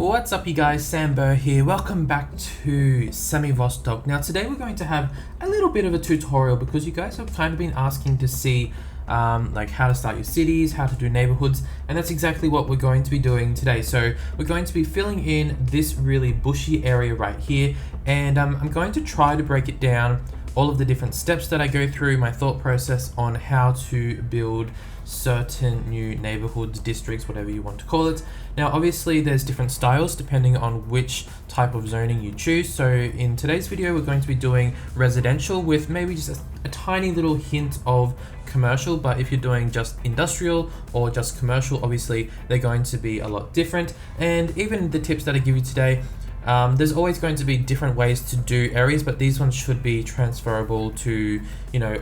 What's up you guys, Sambo here. Welcome back to Semi Vostok. Now today we're going to have a little bit of a tutorial because you guys have kind of been asking to see like how to start your cities, how to do neighborhoods, and that's exactly what we're going to be doing today. So we're going to be filling in this really bushy area right here, and I'm going to try to break it down, all of the different steps that I go through, my thought process on how to build certain new neighborhoods, districts, whatever you want to call it. Now obviously there's different styles depending on which type of zoning you choose. So in today's video we're going to be doing residential with maybe just a tiny little hint of commercial, but if you're doing just industrial or just commercial, obviously they're going to be a lot different. And even the tips that I give you today, there's always going to be different ways to do areas, but these ones should be transferable to, you know,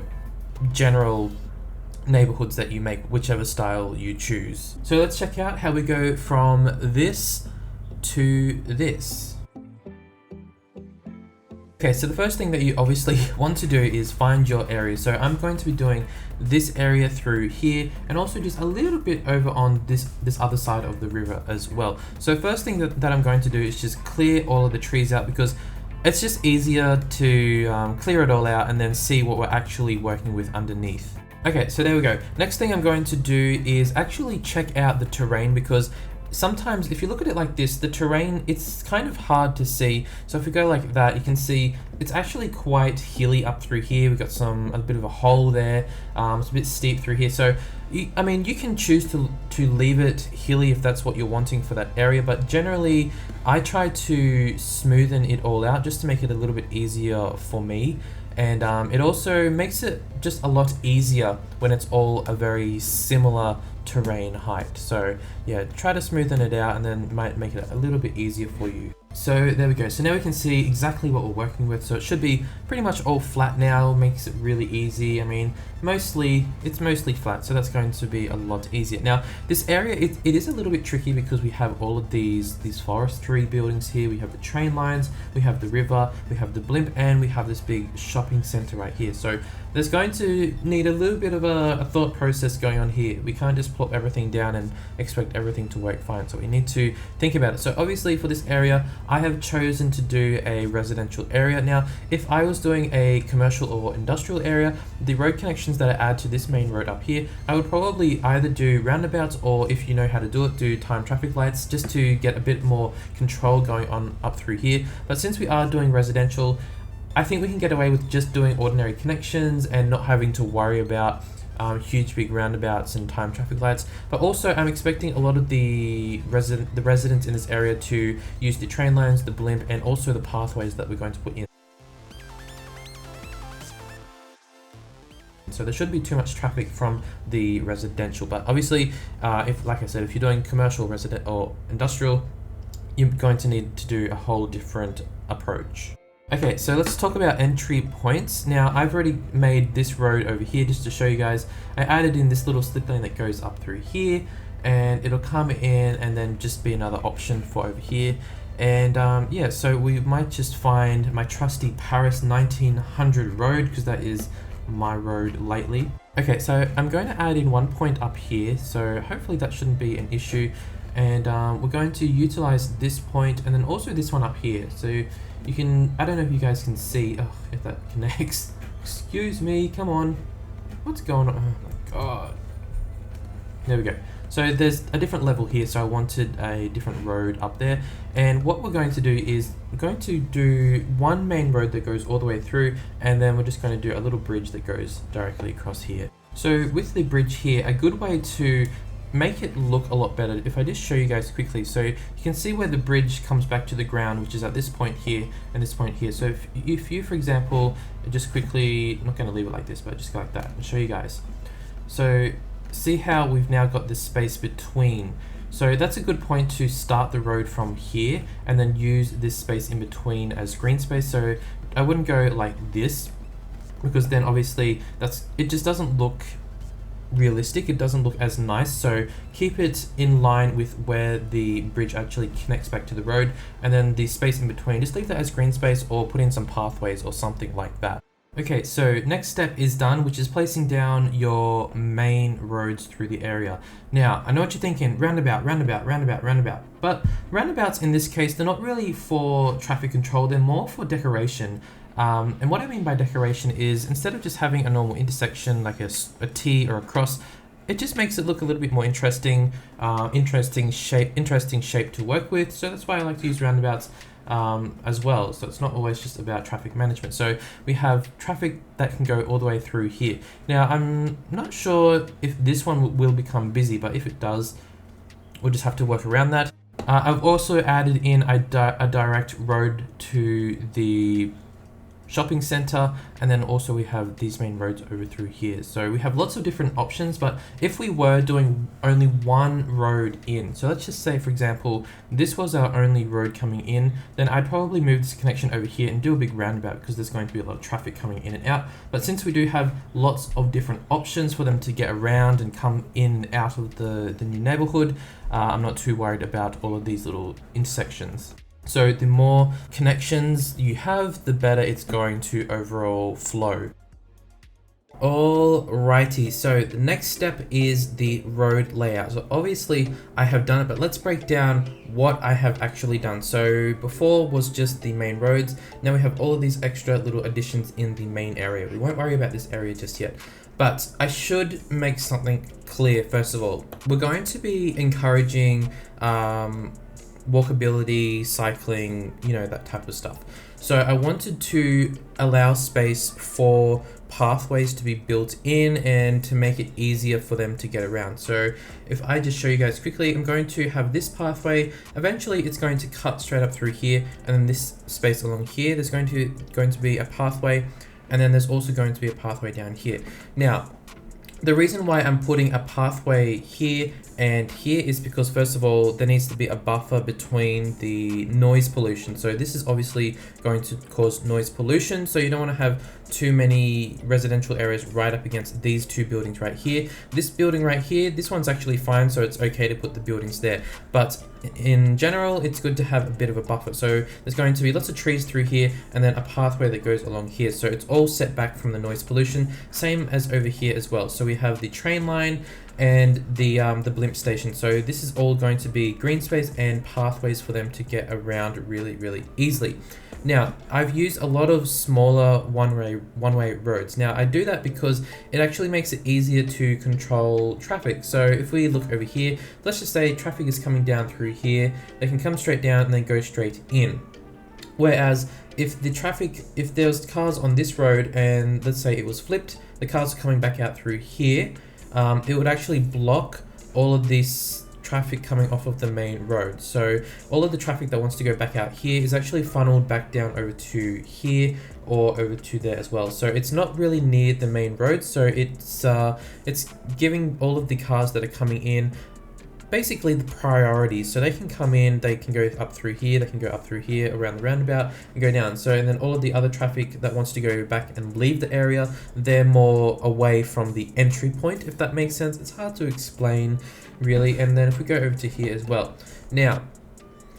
general neighborhoods that you make, whichever style you choose. So let's check out how we go from this to this. Okay, so the first thing that you obviously want to do is find your area. So I'm going to be doing this area through here and also just a little bit over on this other side of the river as well. So first thing that I'm going to do is just clear all of the trees out because it's just easier to clear it all out and then see what we're actually working with underneath. Okay, so there we go. Next thing I'm going to do is actually check out the terrain, because sometimes if you look at it like this, the terrain, it's kind of hard to see. So if we go like that, you can see it's actually quite hilly up through here. We've got a bit of a hole there. It's a bit steep through here. So, you can choose to leave it hilly if that's what you're wanting for that area. But generally, I try to smoothen it all out just to make it a little bit easier for me. And it also makes it just a lot easier when it's all a very similar terrain height. So yeah, try to smoothen it out and then might make it a little bit easier for you. So there we go. So now we can see exactly what we're working with. So it should be pretty much all flat now, makes it really easy. I mean, it's mostly flat, so that's going to be a lot easier. Now this area, it is a little bit tricky because we have all of these forestry buildings here. We have the train lines, we have the river, we have the blimp, and we have this big shopping center right here. So there's going to need a little bit of a thought process going on here. We can't just plop everything down and expect everything to work fine. So we need to think about it. So obviously for this area, I have chosen to do a residential area. Now, if I was doing a commercial or industrial area, the road connections that I add to this main road up here, I would probably either do roundabouts, or if you know how to do it, do time traffic lights, just to get a bit more control going on up through here. But since we are doing residential, I think we can get away with just doing ordinary connections and not having to worry about huge big roundabouts and time traffic lights. But also I'm expecting a lot of the residents in this area to use the train lines, the blimp, and also the pathways that we're going to put in. So there shouldn't be too much traffic from the residential, but obviously like I said, if you're doing commercial, resident, or industrial, you're going to need to do a whole different approach. Okay, so let's talk about entry points. Now, I've already made this road over here just to show you guys. I added in this little slip lane that goes up through here, and it'll come in and then just be another option for over here. And yeah, so we might just find my trusty Paris 1900 road, because that is my road lately. Okay, so I'm going to add in one point up here, so hopefully that shouldn't be an issue. And we're going to utilize this point and then also this one up here. So you can, I don't know if you guys can see, if that connects. Excuse me, come on. What's going on? Oh my god. There we go. So there's a different level here, so I wanted a different road up there. And what we're going to do is we're going to do one main road that goes all the way through, and then we're just going to do a little bridge that goes directly across here. So with the bridge here, a good way to make it look a lot better, if I just show you guys quickly, so you can see where the bridge comes back to the ground, which is at this point here and this point here. So if you, for example, just quickly, I'm not going to leave it like this, but just go like that and show you guys. So see how we've now got this space between. So that's a good point to start the road from here and then use this space in between as green space. So I wouldn't go like this, because then obviously it just doesn't look realistic, it doesn't look as nice. So keep it in line with where the bridge actually connects back to the road, and then the space in between, just leave that as green space or put in some pathways or something like that. Okay, so next step is done, which is placing down your main roads through the area. Now, I know what you're thinking, roundabout, roundabout, roundabout, roundabout. But roundabouts in this case, they're not really for traffic control, they're more for decoration. And what I mean by decoration is instead of just having a normal intersection like a T or a cross, it just makes it look a little bit more interesting, interesting shape to work with. So that's why I like to use roundabouts as well. So it's not always just about traffic management. So we have traffic that can go all the way through here. Now, I'm not sure if this one will become busy, but if it does, we'll just have to work around that. I've also added in a direct road to the shopping center, and then also we have these main roads over through here. So we have lots of different options, but if we were doing only one road in, so let's just say for example this was our only road coming in, then I'd probably move this connection over here and do a big roundabout because there's going to be a lot of traffic coming in and out. But since we do have lots of different options for them to get around and come in and out of the new neighborhood, I'm not too worried about all of these little intersections. So the more connections you have, the better it's going to overall flow. Alrighty, so the next step is the road layout. So obviously I have done it, but let's break down what I have actually done. So before was just the main roads. Now we have all of these extra little additions in the main area. We won't worry about this area just yet, but I should make something clear. First of all, we're going to be encouraging walkability, cycling, you know, that type of stuff. So I wanted to allow space for pathways to be built in and to make it easier for them to get around. So if I just show you guys quickly, I'm going to have this pathway. Eventually it's going to cut straight up through here, and then this space along here, there's going to be a pathway, and then there's also going to be a pathway down here. Now, the reason why I'm putting a pathway here and here is because, first of all, there needs to be a buffer between the noise pollution. So this is obviously going to cause noise pollution. So you don't want to have too many residential areas right up against these two buildings right here. This building right here, this one's actually fine, so it's okay to put the buildings there. But in general, it's good to have a bit of a buffer. So there's going to be lots of trees through here and then a pathway that goes along here. So it's all set back from the noise pollution, same as over here as well. So we have the train line and the blimp station. So this is all going to be green space and pathways for them to get around really easily. Now, I've used a lot of smaller one-way roads. Now, I do that because it actually makes it easier to control traffic. So if we look over here, let's just say traffic is coming down through here, they can come straight down and then go straight in. Whereas if there's cars on this road and let's say it was flipped, the cars are coming back out through here, it would actually block all of this traffic coming off of the main road. So all of the traffic that wants to go back out here is actually funneled back down over to here or over to there as well. So it's not really near the main road. So it's giving all of the cars that are coming in basically the priorities. So they can come in, they can go up through here, they can go up through here around the roundabout and go down. So and then all of the other traffic that wants to go back and leave the area, they're more away from the entry point, if that makes sense. It's hard to explain really. And then if we go over to here as well. Now,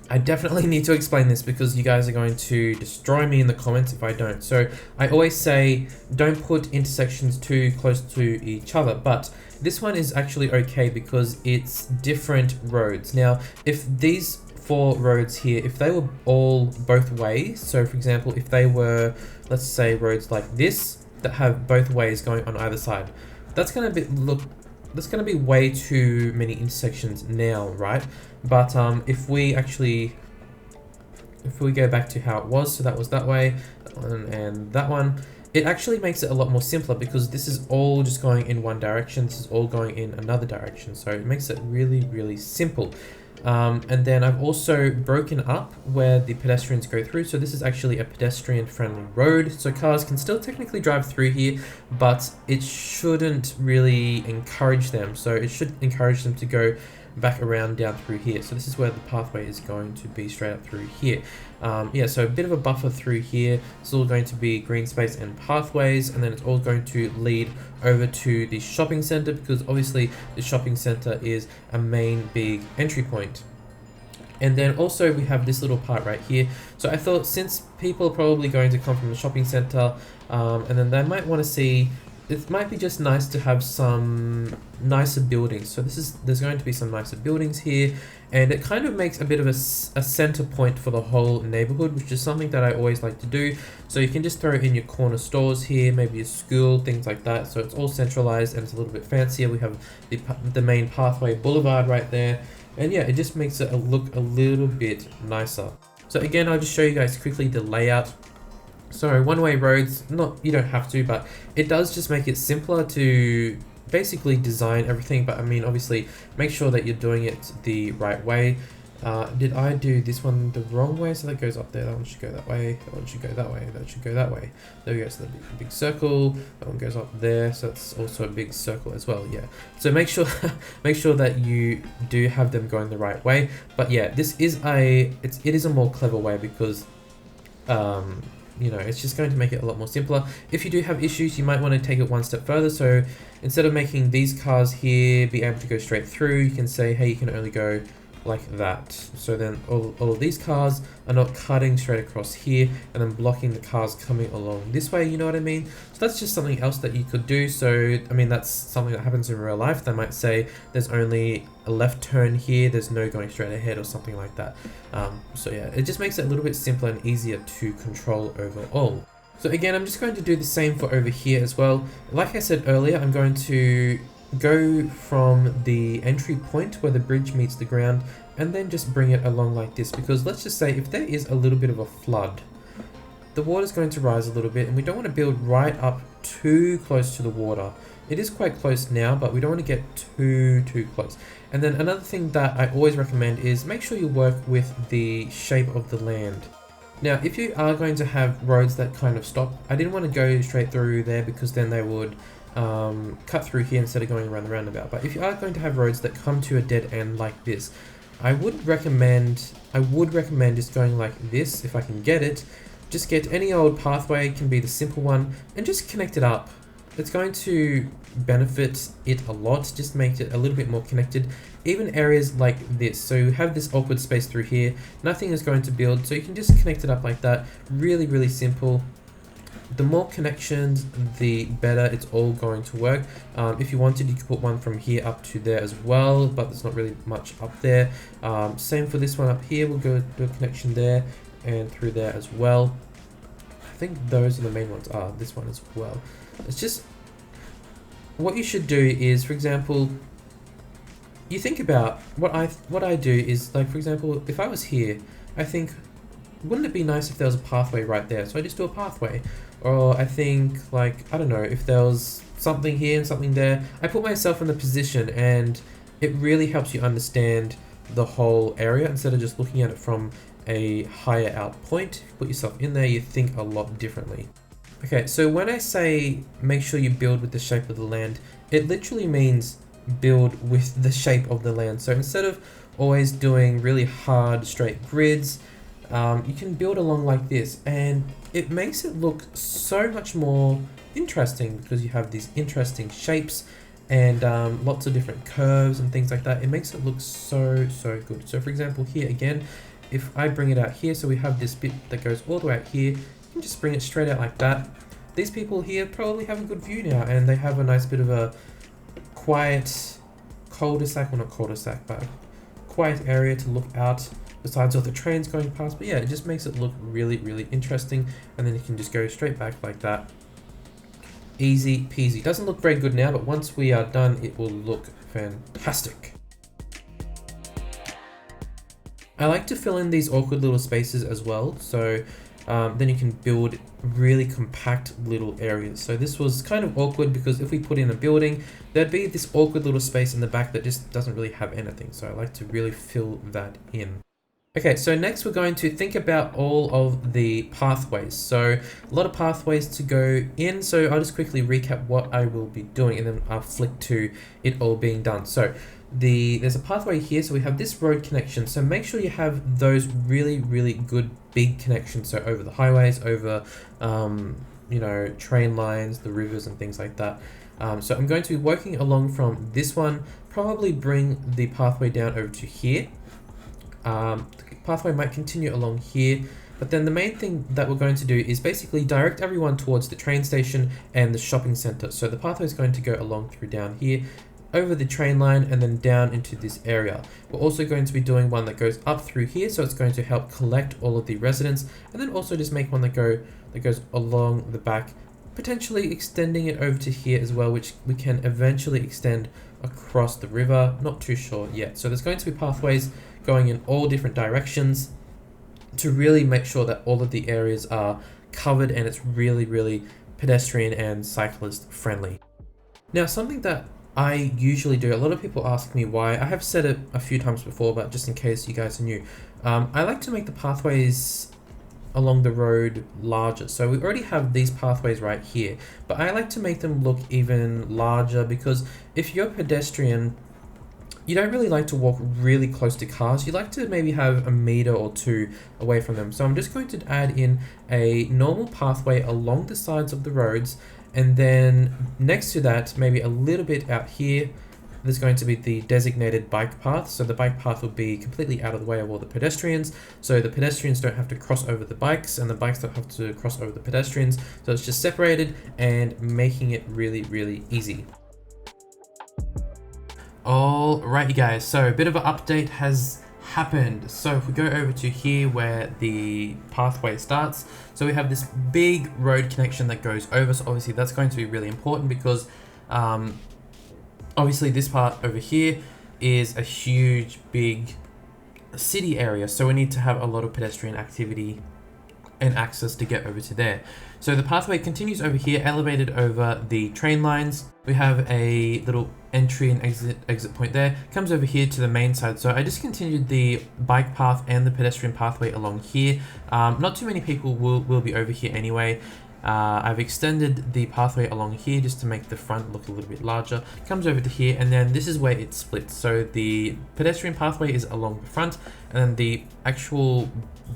I definitely need to explain this because you guys are going to destroy me in the comments if I don't. So I always say don't put intersections too close to each other, but this one is actually okay because it's different roads. Now, if these 4 roads here, if they were all both ways, so for example, if they were, let's say roads like this that have both ways going on either side, that's going to be way too many intersections now, right? But if we go back to how it was, so that was that way, and that one, it actually makes it a lot more simpler because this is all just going in one direction, this is all going in another direction. So it makes it really simple. And then I've also broken up where the pedestrians go through. So this is actually a pedestrian friendly road. So cars can still technically drive through here, but it shouldn't really encourage them. So it should encourage them to go back around down through here. So this is where the pathway is going to be straight up through here. Yeah, so a bit of a buffer through here. It's all going to be green space and pathways, and then it's all going to lead over to the shopping center because obviously the shopping center is a main big entry point. And then also we have this little part right here. So I thought, since people are probably going to come from the shopping center, and then they might want to see, it might be just nice to have some nicer buildings. So there's going to be some nicer buildings here, and it kind of makes a bit of a center point for the whole neighborhood, which is something that I always like to do. So you can just throw in your corner stores here, maybe a school, things like that. So it's all centralized and it's a little bit fancier. We have the main pathway boulevard right there. And yeah, it just makes it look a little bit nicer. So again, I'll just show you guys quickly the layout. So one-way roads, you don't have to, but it does just make it simpler to basically design everything. But I mean, obviously, make sure that you're doing it the right way. Did I do this one the wrong way? So that goes up there, that one should go that way, that one should go that way, that should go that way. There we go, so the big circle, that one goes up there, so it's also a big circle as well, yeah. So make sure that you do have them going the right way. But yeah, this is it is a more clever way, because you know, it's just going to make it a lot more simpler. If you do have issues, you might want to take it one step further. So instead of making these cars here be able to go straight through, you can say, hey, you can only go like that. So then all of these cars are not cutting straight across here and then blocking the cars coming along this way, you know what I mean? So that's just something else that you could do. So I mean, that's something that happens in real life. They might say there's only a left turn here, there's no going straight ahead or something like that. So yeah, it just makes it a little bit simpler and easier to control overall. So again, I'm just going to do the same for over here as well. Like I said earlier, I'm going to go from the entry point where the bridge meets the ground and then just bring it along like this, because let's just say if there is a little bit of a flood, the water's going to rise a little bit, and we don't want to build right up too close to the water. It is quite close now, but we don't want to get too close. And then another thing that I always recommend is make sure you work with the shape of the land. Now, if you are going to have roads that kind of stop, I didn't want to go straight through there, because then they would cut through here instead of going around the roundabout. But if you are going to have roads that come to a dead end like this, I would recommend just going like this if I can get it. Just get any old pathway, can be the simple one, and just connect it up. It's going to benefit it a lot, just make it a little bit more connected. Even areas like this, so you have this awkward space through here, nothing is going to build, so you can just connect it up like that. Really simple. The more connections, the better it's all going to work. If you wanted, you could put one from here up to there as well, but there's not really much up there. Same for this one up here, we'll go do a connection there and through there as well. I think those are the main ones. This one as well. It's just, what you should do is, for example, you think about what I do is, like, for example, if I was here, I think, wouldn't it be nice if there was a pathway right there? So I just do a pathway. Or I think, like, I don't know, if there was something here and something there, I put myself in the position, and it really helps you understand the whole area instead of just looking at it from a higher out point. If you put yourself in there, you think a lot differently. Okay, so when I say make sure you build with the shape of the land, it literally means build with the shape of the land. So instead of always doing really hard straight grids, you can build along like this, and it makes it look so much more interesting because you have these interesting shapes and lots of different curves and things like that. It makes it look so good. So for example, here again, if I bring it out here, so we have this bit that goes all the way out here, you can just bring it straight out like that. These people here probably have a good view now, and they have a nice bit of a quiet cul-de-sac, well not cul-de-sac, but quiet area to look out besides all the trains going past. But yeah, it just makes it look really interesting, and then you can just go straight back like that. Easy peasy. Doesn't look very good now, but once we are done, it will look fantastic. I like to fill in these awkward little spaces as well, so then you can build really compact little areas. So this was kind of awkward because if we put in a building, there'd be this awkward little space in the back that just doesn't really have anything. So I like to really fill that in. Okay, so next we're going to think about all of the pathways. So a lot of pathways to go in. So I'll just quickly recap what I will be doing, and then I'll flick to it all being done. So there's a pathway here, so we have this road connection. So make sure you have those really good big connections. So over the highways, over you know, train lines, the rivers and things like that. So I'm going to be working along from this one, probably bring the pathway down over to here. The pathway might continue along here. But then the main thing that we're going to do is basically direct everyone towards the train station and the shopping center. So the pathway is going to go along through down here, over the train line, and then down into this area. We're also going to be doing one that goes up through here, so it's going to help collect all of the residents, and then also just make one that goes along the back, potentially extending it over to here as well, which we can eventually extend across the river. Not too sure yet. So there's going to be pathways going in all different directions to really make sure that all of the areas are covered and it's really pedestrian and cyclist friendly. Now, something that I usually do, a lot of people ask me why, I have said it a few times before, but just in case you guys are new, I like to make the pathways along the road larger. So we already have these pathways right here, but I like to make them look even larger, because if you're a pedestrian, you don't really like to walk really close to cars. You like to maybe have a meter or two away from them. So I'm just going to add in a normal pathway along the sides of the roads, and then next to that, maybe a little bit out here, there's going to be the designated bike path. So the bike path will be completely out of the way of all the pedestrians. So the pedestrians don't have to cross over the bikes, and the bikes don't have to cross over the pedestrians. So it's just separated and making it really easy. Alrighty guys, so a bit of an update has happened. So if we go over to here where the pathway starts, so we have this big road connection that goes over. So obviously that's going to be really important, because obviously this part over here is a huge big city area, so we need to have a lot of pedestrian activity and access to get over to there. So the pathway continues over here, elevated over the train lines. We have a little entry and exit point there, comes over here to the main side. So I discontinued the bike path and the pedestrian pathway along here. Not too many people will be over here anyway. I've extended the pathway along here just to make the front look a little bit larger. Comes over to here, and then this is where it splits. So the pedestrian pathway is along the front, and then the actual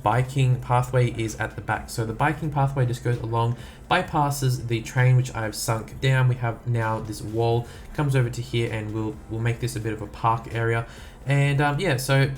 biking pathway is at the back. So the biking pathway just goes along, bypasses the train, which I've sunk down. We have now this wall, comes over to here, and we'll make this a bit of a park area. And yeah, so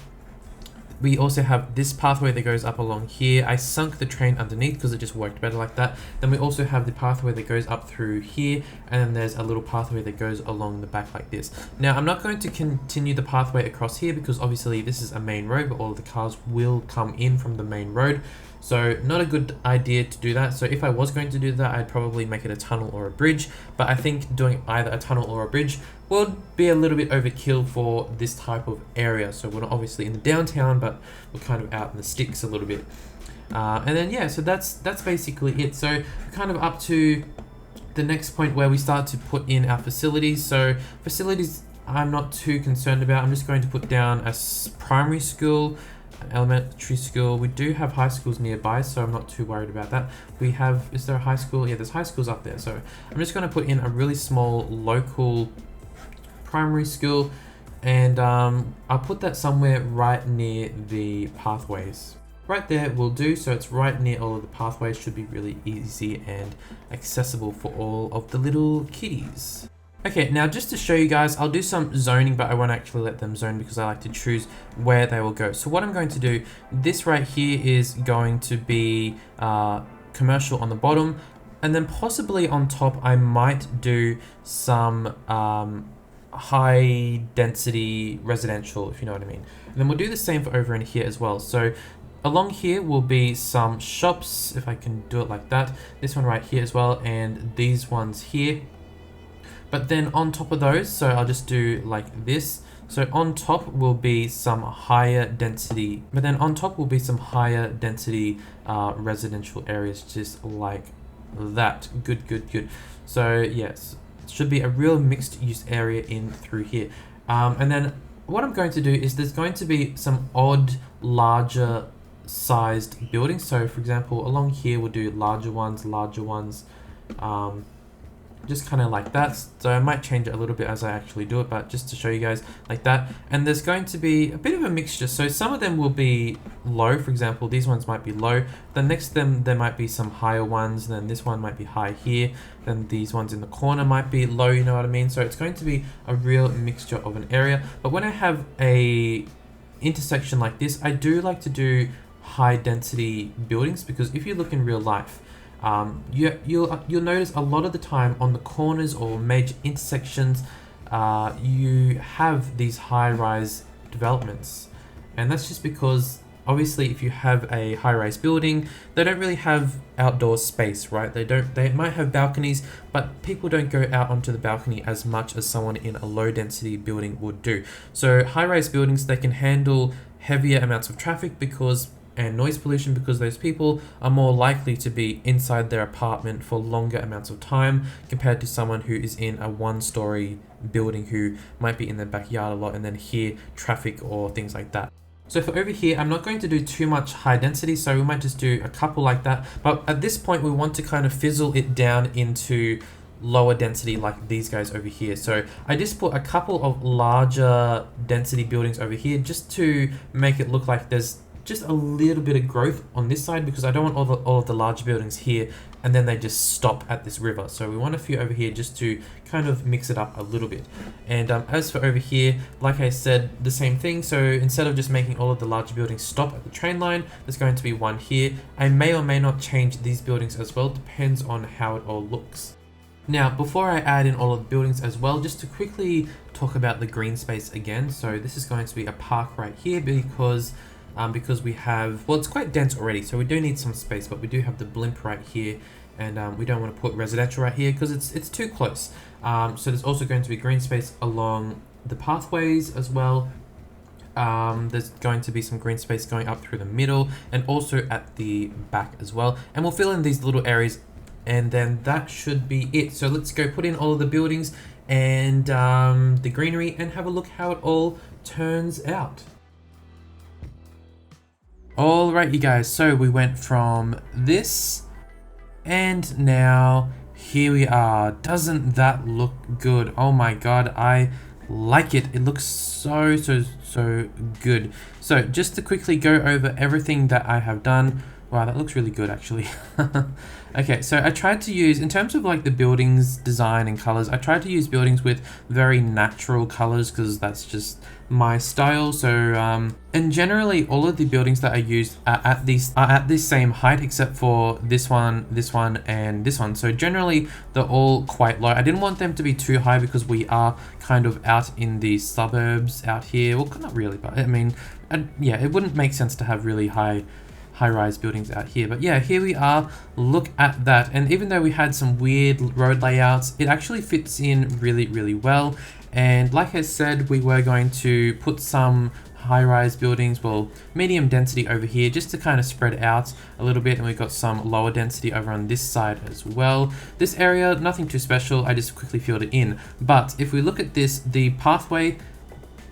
we also have this pathway that goes up along here. I sunk the train underneath because it just worked better like that. Then we also have the pathway that goes up through here, and then there's a little pathway that goes along the back like this. Now, I'm not going to continue the pathway across here because obviously this is a main road, but all of the cars will come in from the main road. So not a good idea to do that. So if I was going to do that, I'd probably make it a tunnel or a bridge. But I think doing either a tunnel or a bridge would be a little bit overkill for this type of area. So we're not obviously in the downtown, but we're kind of out in the sticks a little bit. And then yeah, so that's basically it. So we're kind of up to the next point where we start to put in our facilities. So facilities, I'm not too concerned about. I'm just going to put down a primary school, an elementary school. We do have high schools nearby, so I'm not too worried about that. We have, is there a high school? Yeah, there's high schools up there. So I'm just going to put in a really small local primary school, and I'll put that somewhere right near the pathways. Right there will do, so it's right near all of the pathways. Should be really easy and accessible for all of the little kiddies. Okay, now just to show you guys, I'll do some zoning, but I won't actually let them zone because I like to choose where they will go. So what I'm going to do, this right here is going to be commercial on the bottom, and then possibly on top I might do some high density residential, if you know what I mean. And then we'll do the same for over in here as well. So along here will be some shops, if I can do it like that. This one right here as well, and these ones here. But then on top of those, so I'll just do like this. So on top will be some higher density, but then on top will be some higher density residential areas, just like that. Good. So yes, it should be a real mixed use area in through here. And then what I'm going to do is there's going to be some odd, larger sized buildings. So for example, along here we'll do larger ones, just kind of like that. So I might change it a little bit as I actually do it, but just to show you guys like that. And there's going to be a bit of a mixture. So some of them will be low. For example, these ones might be low. Then next to them, there might be some higher ones. And then this one might be high here. Then these ones in the corner might be low, you know what I mean? So it's going to be a real mixture of an area. But when I have a intersection like this, I do like to do high density buildings, because if you look in real life, you'll notice a lot of the time on the corners or major intersections, you have these high-rise developments, and that's just because obviously if you have a high-rise building, they don't really have outdoor space, right? They might have balconies, but people don't go out onto the balcony as much as someone in a low-density building would do. So high-rise buildings, they can handle heavier amounts of traffic and noise pollution, because those people are more likely to be inside their apartment for longer amounts of time compared to someone who is in a one-story building who might be in their backyard a lot and then hear traffic or things like that. So for over here, I'm not going to do too much high density, so we might just do a couple like that. But at this point, we want to kind of fizzle it down into lower density like these guys over here. So I just put a couple of larger density buildings over here just to make it look like there's just a little bit of growth on this side, because I don't want all of the large buildings here and then they just stop at this river. So we want a few over here just to kind of mix it up a little bit. And as for over here, like I said, the same thing. So instead of just making all of the large buildings stop at the train line, there's going to be one here. I may or may not change these buildings as well, depends on how it all looks. Now, before I add in all of the buildings as well, just to quickly talk about the green space again. So this is going to be a park right here, because we have, well, it's quite dense already, so we do need some space, but we do have the blimp right here, and we don't want to put residential right here because it's too close. So there's also going to be green space along the pathways as well. There's going to be some green space going up through the middle and also at the back as well. And we'll fill in these little areas, and then that should be it. So let's go put in all of the buildings and the greenery and have a look how it all turns out. Alright, you guys, so we went from this and now here we are. Doesn't that look good? Oh my god, I like it. It looks so good. So just to quickly go over everything that I have done. Wow, that looks really good actually. Okay, so I tried to use, in terms of like the buildings design and colors, I tried to use buildings with very natural colors because that's just my style. So and generally all of the buildings that I used are at this same height, except for this one, and this one. So generally they're all quite low. I didn't want them to be too high because we are kind of out in the suburbs out here. Well, not really, but I mean, yeah, it wouldn't make sense to have really high-rise buildings out here. But yeah, here we are. Look at that. And even though we had some weird road layouts, it actually fits in really well. And like I said, we were going to put some high-rise buildings, well, medium density over here, just to kind of spread out a little bit. And we've got some lower density over on this side as well. This area, nothing too special. I just quickly filled it in. But if we look at this, the pathway,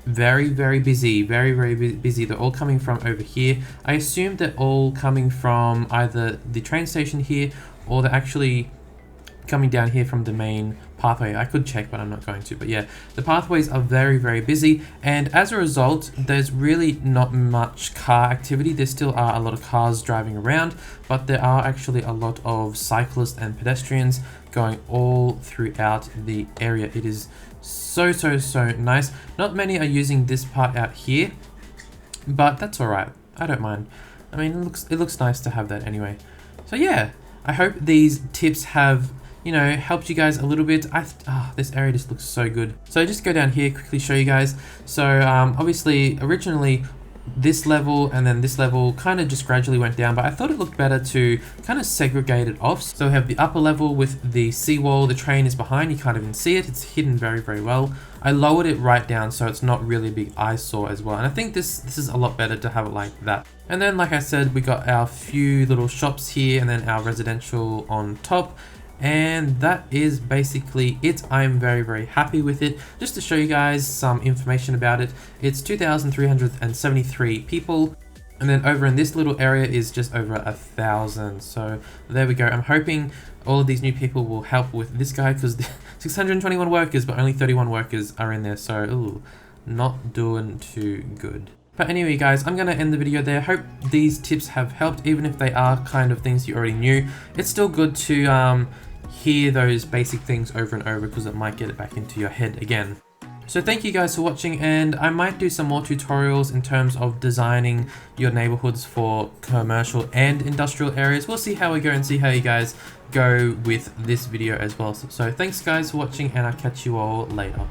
very busy, very busy. They're all coming from over here. I assume they're all coming from either the train station here, or they're actually coming down here from the main pathway. I could check, but I'm not going to. But yeah, the pathways are very busy, and as a result, there's really not much car activity. There still are a lot of cars driving around, but there are actually a lot of cyclists and pedestrians going all throughout the area. It is so nice. Not many are using this part out here, but that's all right. I don't mind. I mean, it looks nice to have that anyway. So yeah, I hope these tips have, you know, helped you guys a little bit. This area just looks so good. So just go down here, quickly show you guys. So obviously originally this level and then this level kind of just gradually went down, but I thought it looked better to kind of segregate it off. So we have the upper level with the seawall. The train is behind, you can't even see it. It's hidden very well. I lowered it right down so it's not really a big eyesore as well. And I think this is a lot better to have it like that. And then, like I said, we got our few little shops here and then our residential on top. And that is basically it. I'm very happy with it. Just to show you guys some information about it, it's 2,373 people, and then over in this little area is just over 1,000. So there we go. I'm hoping all of these new people will help with this guy, because 621 workers, but only 31 workers are in there. So ooh, not doing too good. But anyway, guys, I'm going to end the video there. Hope these tips have helped, even if they are kind of things you already knew. It's still good to hear those basic things over and over, because it might get it back into your head again. So thank you guys for watching, and I might do some more tutorials in terms of designing your neighborhoods for commercial and industrial areas. We'll see how we go and see how you guys go with this video as well. So thanks guys for watching, and I'll catch you all later.